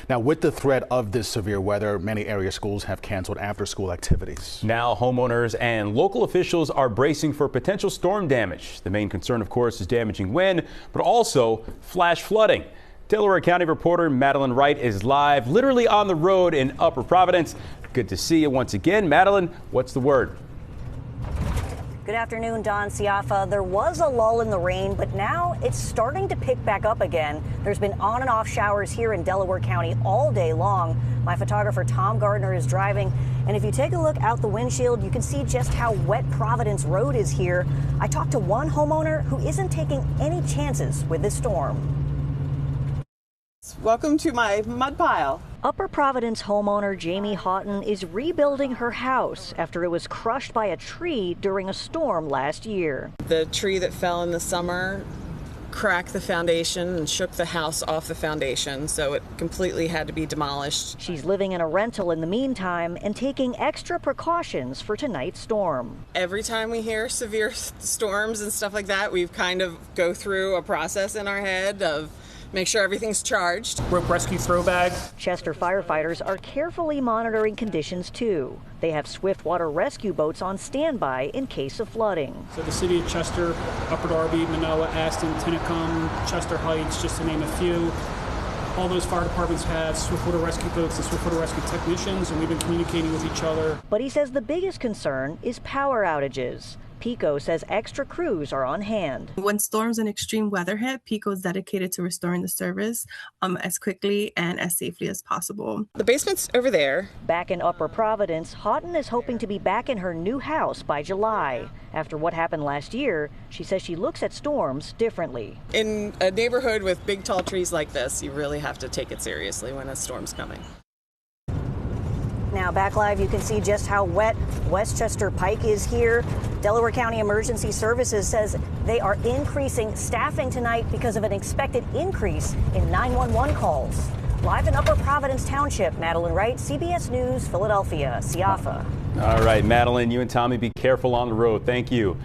Now, with the threat of this severe weather, many area schools have canceled after-school activities. Now, homeowners and local officials are bracing for potential storm damage. The main concern, of course, is damaging wind, but also flash flooding. Delaware County reporter Madeleine Wright is live, literally on the road in Upper Providence. Good to see you once again. Madeleine, what's the word? Good afternoon, Don Siafa. There was a lull in the rain, but now it's starting to pick back up again. There's been on and off showers here in Delaware County all day long. My photographer Tom Gardner is driving, and if you take a look out the windshield, you can see just how wet Providence Road is here. I talked to one homeowner who isn't taking any chances with this storm. Welcome to my mud pile. Upper Providence homeowner Jamie Houghton is rebuilding her house after it was crushed by a tree during a storm last year. The tree that fell in the summer cracked the foundation and shook the house off the foundation, so it completely had to be demolished. She's living in a rental in the meantime and taking extra precautions for tonight's storm. Every time we hear severe storms and stuff like that, we've kind of go through a process in our head of make sure everything's charged. Rope rescue throw bag. Chester firefighters are carefully monitoring conditions too. They have swift water rescue boats on standby in case of flooding. So the city of Chester, Upper Darby, Manoa, Aston, Tinicum, Chester Heights, just to name a few. All those fire departments have swift water rescue boats and swift water rescue technicians, and we've been communicating with each other. But he says the biggest concern is power outages. PECO says extra crews are on hand. When storms and extreme weather hit, PECO is dedicated to restoring the service as quickly and as safely as possible. The basement's over there. Back in Upper Providence, Houghton is hoping to be back in her new house by July. After what happened last year, she says she looks at storms differently. In a neighborhood with big tall trees like this, you really have to take it seriously when a storm's coming. Now back live, you can see just how wet Westchester Pike is here. Delaware County Emergency Services says they are increasing staffing tonight because of an expected increase in 911 calls. Live in Upper Providence Township, Madeleine Wright, CBS News, Philadelphia, Siafa. All right, Madeleine, you and Tommy be careful on the road. Thank you.